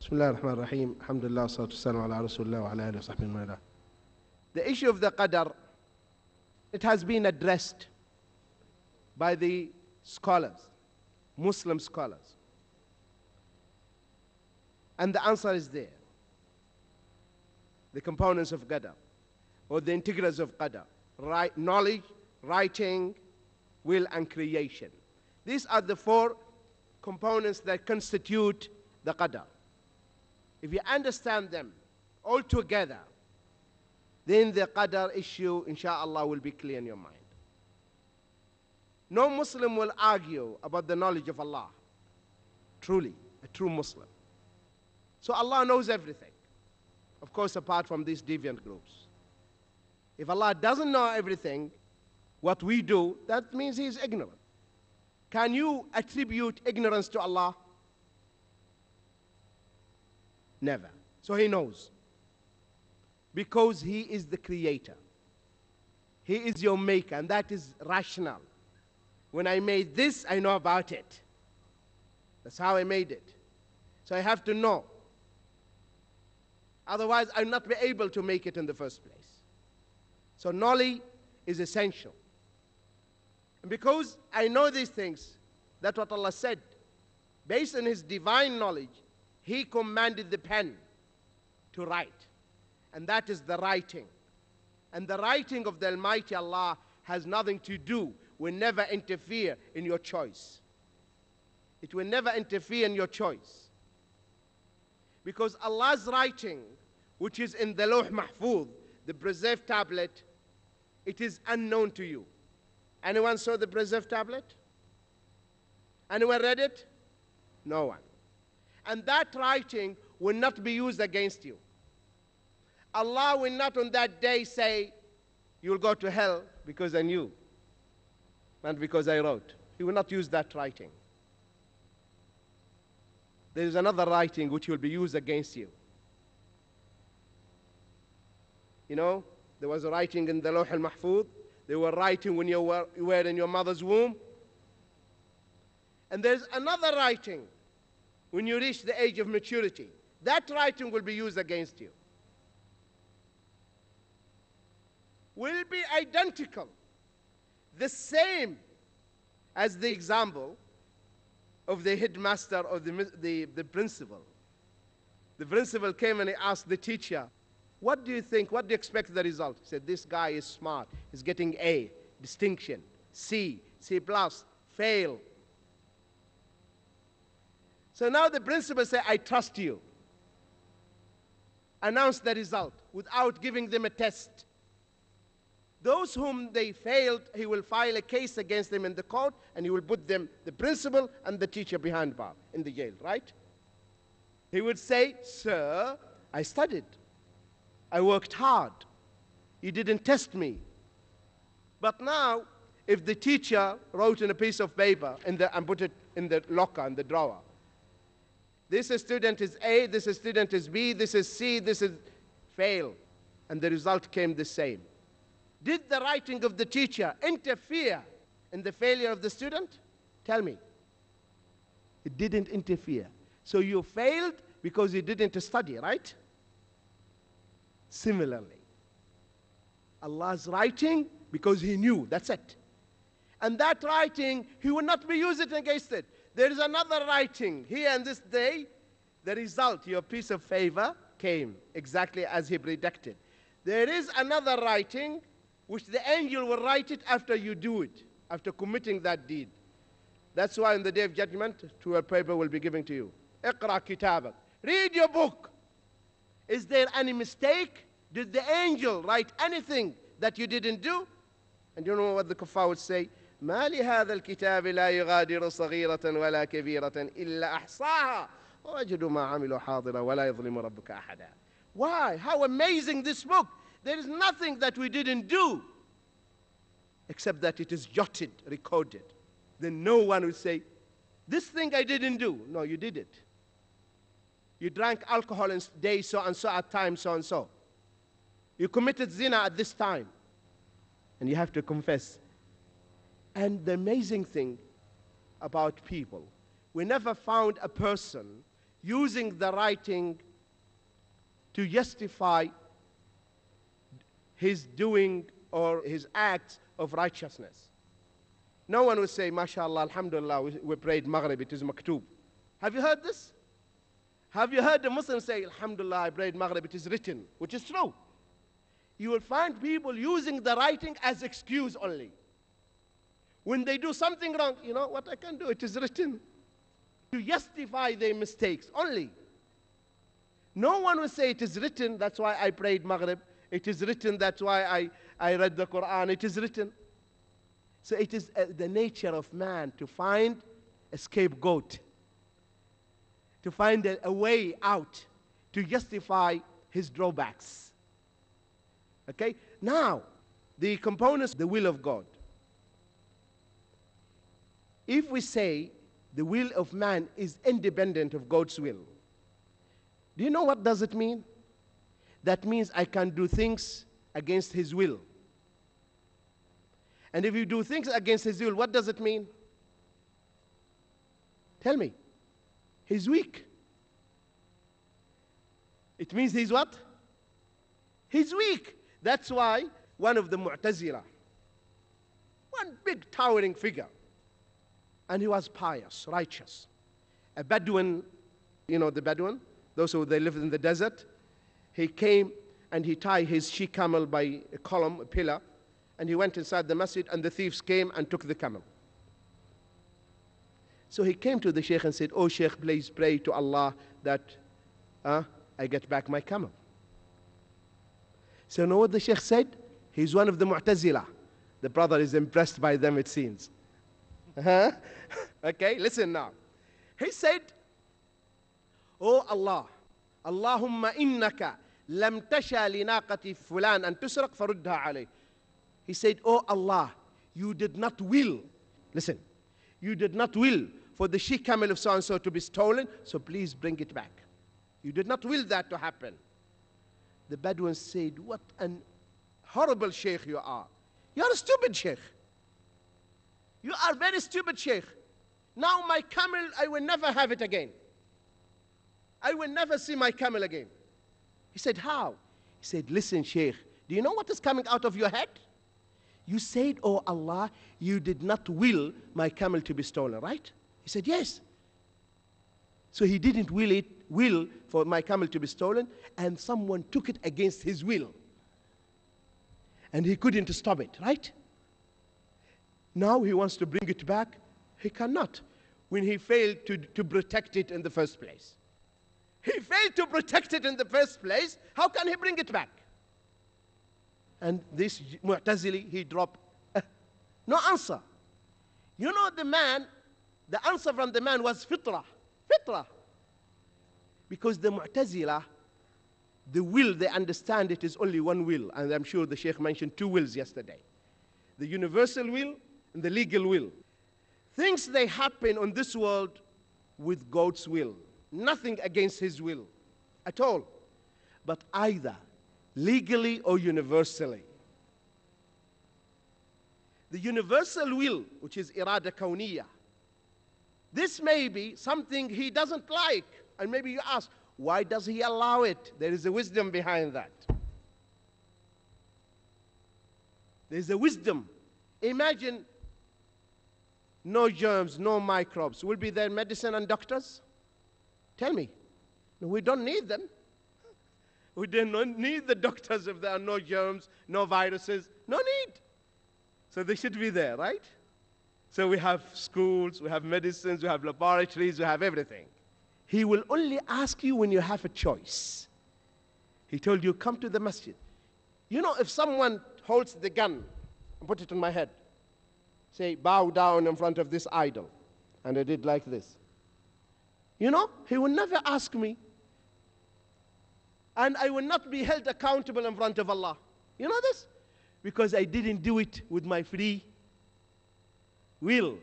Bismillah ar-Rahman ar-Rahim. Alhamdulillah, salatu wassalamu ala Rasulullah wa ala alihi wa sahbihi wa ala. The issue of the qadar, it has been addressed by the scholars, Muslim scholars. And the answer is there. The components of qadar, or the integrals of qadar, knowledge, writing, will, and creation. These are the four components that constitute the qadar. If you understand them all together, then the qadar issue, inshallah, will be clear in your mind. No Muslim will argue about the knowledge of Allah. Truly, a true Muslim. So Allah knows everything. Of course, apart from these deviant groups. If Allah doesn't know everything, what we do, that means He is ignorant. Can you attribute ignorance to Allah? Never. So He knows. Because He is the creator. He is your maker, and that is rational. When I made this, I know about it. That's how I made it. So I have to know. Otherwise, I'll not be able to make it in the first place. So knowledge is essential. And because I know these things, that's what Allah said. Based on His divine knowledge, He commanded the pen to write. And that is the writing. And the writing of the Almighty Allah has nothing to do, will never interfere in your choice. It will never interfere in your choice. Because Allah's writing, which is in the Lawh Mahfuz, the preserved tablet, it is unknown to you. Anyone saw the preserved tablet? Anyone read it? No one. And that writing will not be used against you. Allah will not on that day say, you'll go to hell because I knew, not because I wrote. He will not use that writing. There is another writing which will be used against you. You know, there was a writing in the Lawh al-Mahfuz. They were writing when you were in your mother's womb. And there's another writing when you reach the age of maturity. That writing will be used against you. Will be identical, the same as the example of the headmaster or the principal. The principal came and he asked the teacher, what do you think, what do you expect the result? He said, this guy is smart, he's getting A, distinction, C, C+, fail. So now the principal said, I trust you. Announce the result without giving them a test. Those whom they failed, he will file a case against them in the court, and he will put them, the principal and the teacher, behind bar in the jail, right? He would say, sir, I studied. I worked hard. You didn't test me. But now, if the teacher wrote in a piece of paper and put it in the locker, in the drawer, this student is A, this student is B, this is C, this is fail. And the result came the same. Did the writing of the teacher interfere in the failure of the student? Tell me. It didn't interfere. So you failed because you didn't study, right? Similarly, Allah's writing because He knew, that's it. And that writing, He will not be using against it. There is another writing here on this day, the result, your piece of favor came exactly as He predicted. There is another writing which the angel will write it after you do it, after committing that deed. That's why on the day of judgment, a paper will be given to you. Iqra kitabak. Read your book. Is there any mistake? Did the angel write anything that you didn't do? And you know what the kuffar would say? ما لهذا الكتاب لا يغادر صغيرة ولا كبيرة إلا أحصاها ووجدوا ما عملوا حاضرا ولا يظلم ربك أحدا. Why? How amazing this book. There is nothing that we didn't do except that it is jotted, recorded. Then no one will say, this thing I didn't do. No, you did it. You drank alcohol on day so and so at time so and so. You committed zina at this time. And you have to confess. And the amazing thing about people, we never found a person using the writing to justify his doing or his acts of righteousness. No one will say, MashaAllah, Alhamdulillah, we prayed Maghrib, it is maktub. Have you heard this? Have you heard the Muslim say, Alhamdulillah, I prayed Maghrib, it is written, which is true. You will find people using the writing as excuse only. When they do something wrong, you know what I can do, it is written. To justify their mistakes only. No one will say it is written, that's why I prayed Maghrib. It is written, that's why I read the Quran. It is written. So it is the nature of man to find a scapegoat, to find a way out, to justify his drawbacks. Okay? Now, the components, the will of God. If we say the will of man is independent of God's will, do you know what does it mean? That means I can do things against his will. And if you do things against his will, what does it mean? Tell me. He's weak. It means he's what? He's weak. That's why one of the Mu'tazila, one big towering figure, and he was pious, righteous. A Bedouin, you know the Bedouin? Those who they lived in the desert. He came and he tied his she-camel by a column, a pillar, and he went inside the masjid, and the thieves came and took the camel. So he came to the Sheikh and said, "Oh Sheikh, please pray to Allah that I get back my camel." So you know what the Sheikh said? He's one of the Mu'tazila. The brother is impressed by them, it seems. Okay, listen now. He said, "Oh Allah, Allahumma innaka lam tasha li naqati fulan an tusraq farudha alayh." He said, "Oh Allah, you did not will," listen, "you did not will for the she-camel of so-and-so to be stolen, so please bring it back. You did not will that to happen." The Bedouins said, "What an horrible sheikh you are. You are a stupid sheikh. You are a very stupid sheikh. Now my camel, I will never have it again. I will never see my camel again." He said, "How?" He said, "Listen, sheikh, do you know what is coming out of your head? You said, 'Oh Allah, you did not will my camel to be stolen,' right?" He said, "Yes." So he didn't will for my camel to be stolen, and someone took it against his will. And he couldn't stop it, right? Now he wants to bring it back. He cannot, when he failed to protect it in the first place. He failed to protect it in the first place. How can he bring it back? And this Mu'tazili, he dropped no answer. You know the answer from the man was fitrah. Fitrah. Because the Mu'tazila, the will, they understand it is only one will. And I'm sure the Sheikh mentioned two wills yesterday. The universal will and the legal will. Things they happen on this world with God's will. Nothing against his will at all. But either legally or universally. The universal will, which is irada kawniyya, this may be something he doesn't like. And maybe you ask, why does he allow it? There is a wisdom behind that. There's a wisdom. Imagine no germs, no microbes. Will be there medicine and doctors? Tell me. We don't need them. We don't need the doctors if there are no germs, no viruses. No need. So they should be there, right? So we have schools, we have medicines, we have laboratories, we have everything. He will only ask you when you have a choice. He told you, come to the masjid. You know, if someone holds the gun and put it on my head, say, bow down in front of this idol, and I did like this. You know, he will never ask me. And I will not be held accountable in front of Allah. You know this? Because I didn't do it with my free will.